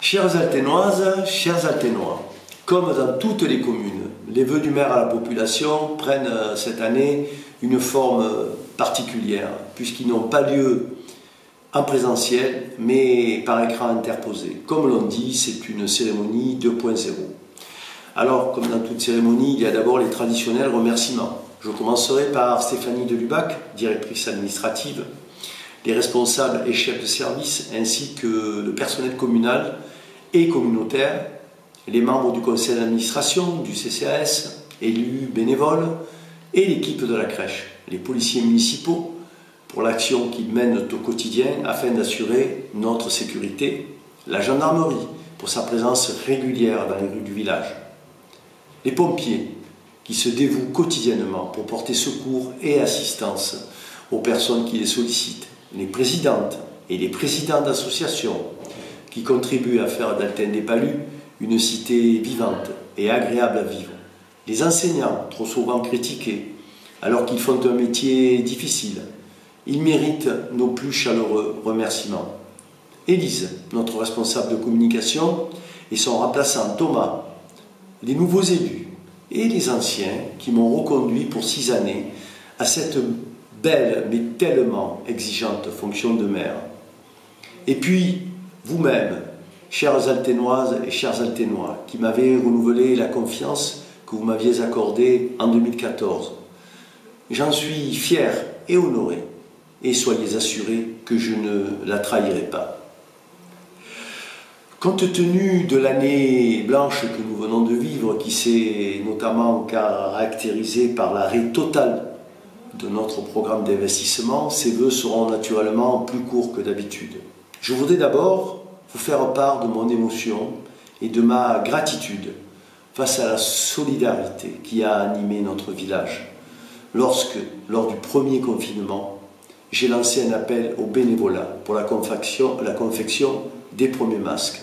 Chères Alténoises, chers Alténois, comme dans toutes les communes, les vœux du maire à la population prennent cette année une forme particulière, puisqu'ils n'ont pas lieu en présentiel, mais par écran interposé. Comme l'on dit, c'est une cérémonie 2.0. Alors, comme dans toute cérémonie, il y a d'abord les traditionnels remerciements. Je commencerai par Stéphanie Delubac, directrice administrative, les responsables et chefs de service, ainsi que le personnel communal et communautaire, les membres du conseil d'administration, du CCAS, élus bénévoles, et l'équipe de la crèche, les policiers municipaux, pour l'action qu'ils mènent au quotidien afin d'assurer notre sécurité, la gendarmerie, pour sa présence régulière dans les rues du village, les pompiers, qui se dévouent quotidiennement pour porter secours et assistance aux personnes qui les sollicitent, les présidentes et les présidents d'associations qui contribuent à faire d'Alten-des-Palus une cité vivante et agréable à vivre, les enseignants, trop souvent critiqués, alors qu'ils font un métier difficile. Ils méritent nos plus chaleureux remerciements. Élise, notre responsable de communication, et son remplaçant Thomas, les nouveaux élus, et les anciens qui m'ont reconduit pour 6 années à cette belle mais tellement exigeante fonction de maire. Et puis, vous-même, chères Alténoises et chers Alténois, qui m'avez renouvelé la confiance que vous m'aviez accordée en 2014. J'en suis fier et honoré, et soyez assurés que je ne la trahirai pas. Compte tenu de l'année blanche que nous venons de vivre, qui s'est notamment caractérisée par l'arrêt total de notre programme d'investissement, ces vœux seront naturellement plus courts que d'habitude. Je voudrais d'abord vous faire part de mon émotion et de ma gratitude face à la solidarité qui a animé notre village. Lorsque, lors du premier confinement, j'ai lancé un appel au bénévolat pour la confection des premiers masques.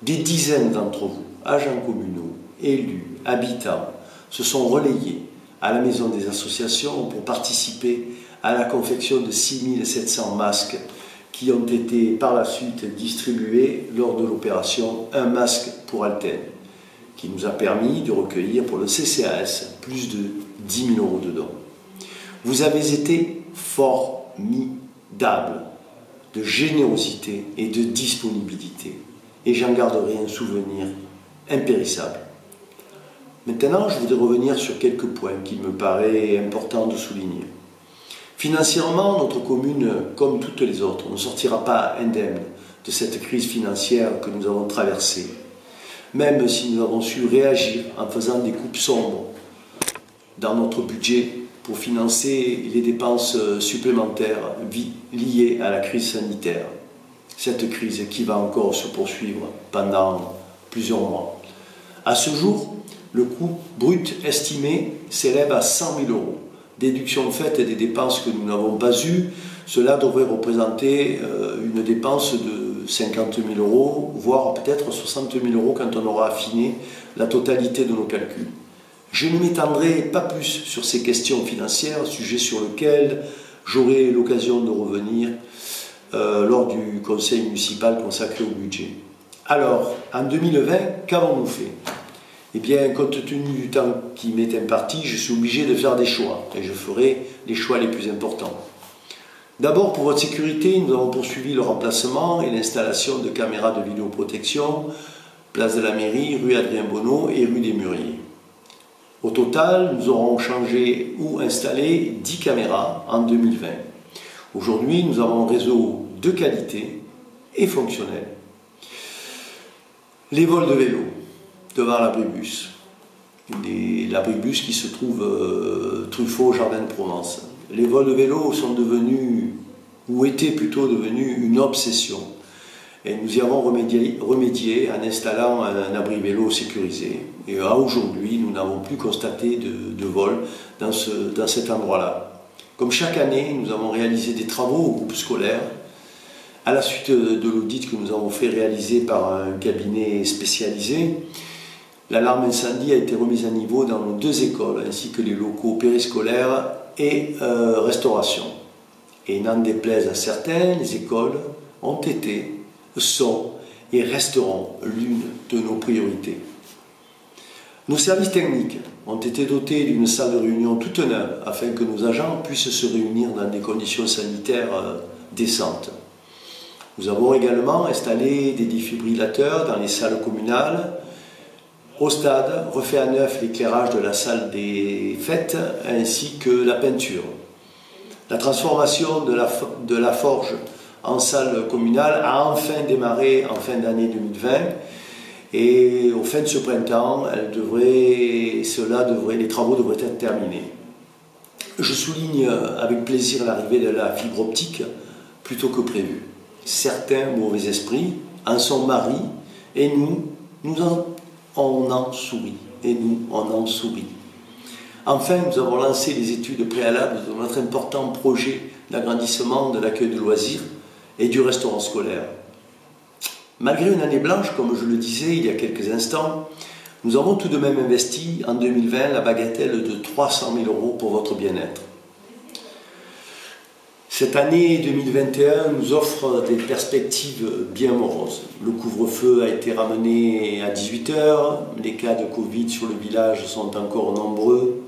Des dizaines d'entre vous, agents communaux, élus, habitants, se sont relayés à la maison des associations pour participer à la confection de 6700 masques qui ont été par la suite distribués lors de l'opération Un masque pour Alten, qui nous a permis de recueillir pour le CCAS plus de 10 000 € de dons. Vous avez été formidables de générosité et de disponibilité, et j'en garderai un souvenir impérissable. Maintenant, je voudrais revenir sur quelques points qu'il me paraît important de souligner. Financièrement, notre commune, comme toutes les autres, ne sortira pas indemne de cette crise financière que nous avons traversée, même si nous avons su réagir en faisant des coupes sombres dans notre budget pour financer les dépenses supplémentaires liées à la crise sanitaire. Cette crise qui va encore se poursuivre pendant plusieurs mois. À ce jour, le coût brut estimé s'élève à 100 000 €. Déduction faite des dépenses que nous n'avons pas eues, cela devrait représenter une dépense de 50 000 €, voire peut-être 60 000 € quand on aura affiné la totalité de nos calculs. Je ne m'étendrai pas plus sur ces questions financières, sujet sur lequel j'aurai l'occasion de revenir lors du conseil municipal consacré au budget. Alors, en 2020, qu'avons-nous fait? Eh bien, compte tenu du temps qui m'est imparti, je suis obligé de faire des choix, et je ferai les choix les plus importants. D'abord, pour votre sécurité, nous avons poursuivi le remplacement et l'installation de caméras de vidéoprotection, place de la mairie, rue Adrien Bonneau et rue des Mûriers. Au total, nous aurons changé ou installé 10 caméras en 2020. Aujourd'hui, nous avons un réseau de qualité et fonctionnel. Les vols de vélo devant l'abribus. L'abribus qui se trouve Truffaut au Jardin de Provence. Les vols de vélo sont devenus, ou étaient plutôt devenus, une obsession. Et nous y avons remédié en installant un abri vélo sécurisé. Et aujourd'hui, nous n'avons plus constaté de vol dans cet endroit-là. Comme chaque année, nous avons réalisé des travaux au groupe scolaire à la suite de l'audit que nous avons fait réaliser par un cabinet spécialisé. L'alarme incendie a été remise à niveau dans nos 2 écoles, ainsi que les locaux périscolaires et restauration. Et n'en déplaise à certains, les écoles ont été, sont et resteront l'une de nos priorités. Nos services techniques ont été dotés d'une salle de réunion toute neuve afin que nos agents puissent se réunir dans des conditions sanitaires décentes. Nous avons également installé des défibrillateurs dans les salles communales. Au stade, refait à neuf l'éclairage de la salle des fêtes ainsi que la peinture. La transformation de la forge en salle communale a enfin démarré en fin d'année 2020 et au fin de ce printemps, les travaux devraient être terminés. Je souligne avec plaisir l'arrivée de la fibre optique plutôt que prévu. Certains mauvais esprits en sont maris et on en sourit. Enfin, nous avons lancé les études préalables de notre important projet d'agrandissement de l'accueil de loisirs et du restaurant scolaire. Malgré une année blanche, comme je le disais il y a quelques instants, nous avons tout de même investi en 2020 la bagatelle de 300 000 € pour votre bien-être. Cette année 2021 nous offre des perspectives bien moroses. Le couvre-feu a été ramené à 18 h, les cas de Covid sur le village sont encore nombreux.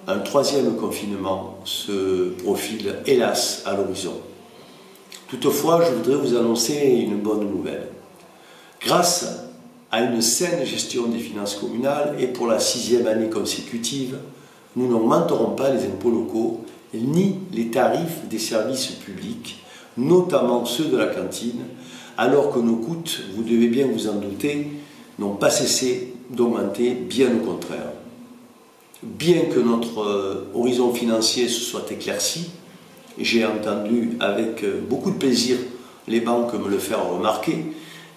Un troisième confinement se profile, hélas, à l'horizon. Toutefois, je voudrais vous annoncer une bonne nouvelle. Grâce à une saine gestion des finances communales et pour la 6e année consécutive, nous n'augmenterons pas les impôts locaux ni les tarifs des services publics, notamment ceux de la cantine, alors que nos coûts, vous devez bien vous en douter, n'ont pas cessé d'augmenter, bien au contraire. Bien que notre horizon financier se soit éclairci, j'ai entendu avec beaucoup de plaisir les banques me le faire remarquer,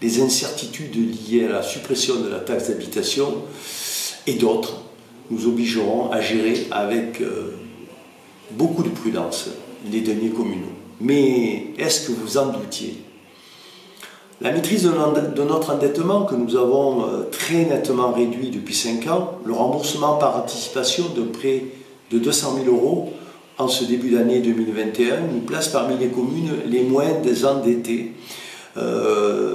les incertitudes liées à la suppression de la taxe d'habitation et d'autres nous obligeront à gérer avec beaucoup de prudence les deniers communaux. Mais est-ce que vous en doutiez? La maîtrise de notre endettement que nous avons très nettement réduit depuis 5 ans, le remboursement par anticipation de près de 200 000 € en ce début d'année 2021 nous place parmi les communes les moins endettées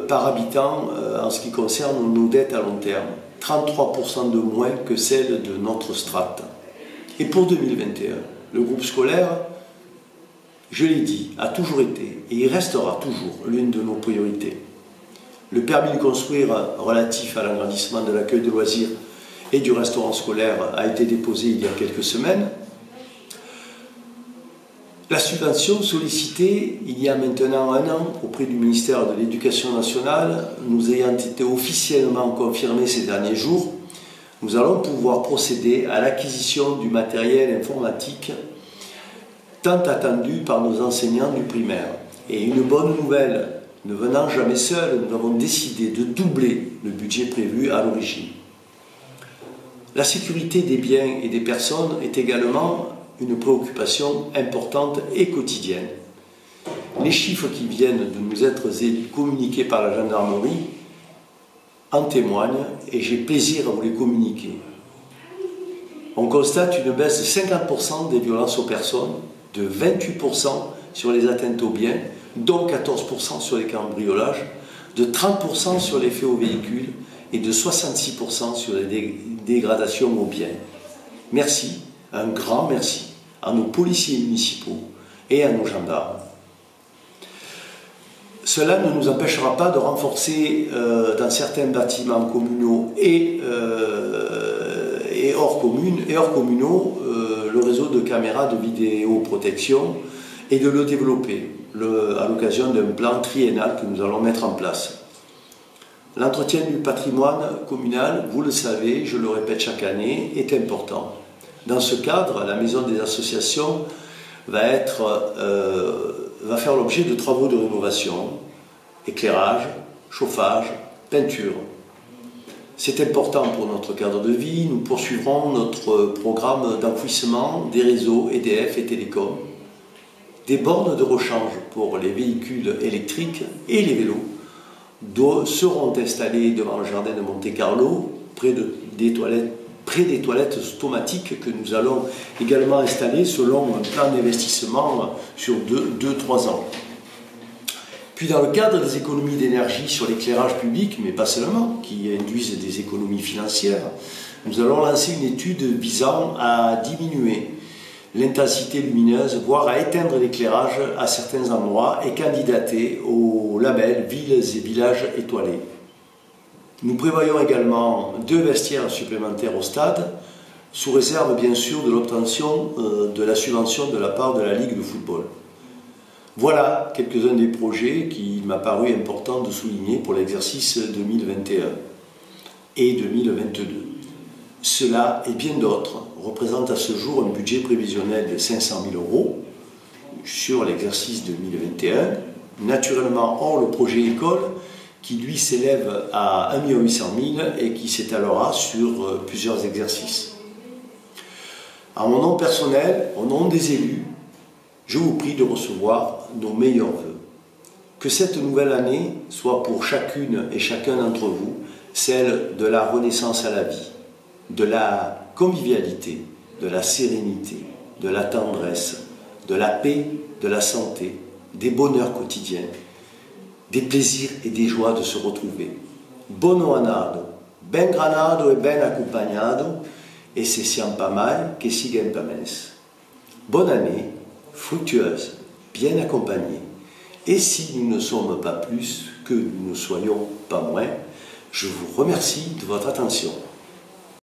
par habitant en ce qui concerne nos dettes à long terme, 33% de moins que celles de notre strate. Et pour 2021, le groupe scolaire, je l'ai dit, a toujours été et il restera toujours l'une de nos priorités. Le permis de construire relatif à l'agrandissement de l'accueil de loisirs et du restaurant scolaire a été déposé il y a quelques semaines. La subvention sollicitée il y a maintenant 1 an auprès du ministère de l'Éducation nationale, nous ayant été officiellement confirmée ces derniers jours, nous allons pouvoir procéder à l'acquisition du matériel informatique tant attendu par nos enseignants du primaire. Et une bonne nouvelle, ne venant jamais seule, nous avons décidé de doubler le budget prévu à l'origine. La sécurité des biens et des personnes est également une préoccupation importante et quotidienne. Les chiffres qui viennent de nous être communiqués par la gendarmerie en témoignent et j'ai plaisir à vous les communiquer. On constate une baisse de 50% des violences aux personnes, de 28% sur les atteintes aux biens, dont 14% sur les cambriolages, de 30% sur les faits aux véhicules et de 66% sur les dégradations aux biens. Merci, un grand merci à nos policiers municipaux et à nos gendarmes. Cela ne nous empêchera pas de renforcer dans certains bâtiments communaux et hors communaux le réseau de caméras de vidéoprotection et de le développer à l'occasion d'un plan triennal que nous allons mettre en place. L'entretien du patrimoine communal, vous le savez, je le répète chaque année, est important. Dans ce cadre, la maison des associations va faire l'objet de travaux de rénovation, éclairage, chauffage, peinture. C'est important pour notre cadre de vie. Nous poursuivrons notre programme d'enfouissement des réseaux EDF et Télécom. Des bornes de rechange pour les véhicules électriques et les vélos seront installées devant le jardin de Monte-Carlo, près des toilettes automatiques que nous allons également installer selon un plan d'investissement sur 2-3 ans. Puis dans le cadre des économies d'énergie sur l'éclairage public, mais pas seulement, qui induisent des économies financières, nous allons lancer une étude visant à diminuer l'intensité lumineuse, voire à éteindre l'éclairage à certains endroits et candidater au label Villes et villages étoilés. Nous prévoyons également 2 vestiaires supplémentaires au stade, sous réserve bien sûr de l'obtention de la subvention de la part de la Ligue de football. Voilà quelques-uns des projets qu'il m'a paru important de souligner pour l'exercice 2021 et 2022. Cela et bien d'autres représentent à ce jour un budget prévisionnel de 500 000 € sur l'exercice 2021, naturellement hors le projet école qui lui s'élève à 1 800 000 et qui s'étalera sur plusieurs exercices. En mon nom personnel, au nom des élus, je vous prie de recevoir nos meilleurs vœux. Que cette nouvelle année soit pour chacune et chacun d'entre vous celle de la renaissance à la vie, de la convivialité, de la sérénité, de la tendresse, de la paix, de la santé, des bonheurs quotidiens, des plaisirs et des joies de se retrouver. Buon anno, ben granado et ben accompagnado, et se siam pas mal, que siguen pas menes. Bonne année, fructueuse, bien accompagnée. Et si nous ne sommes pas plus, que nous ne soyons pas moins, je vous remercie de votre attention.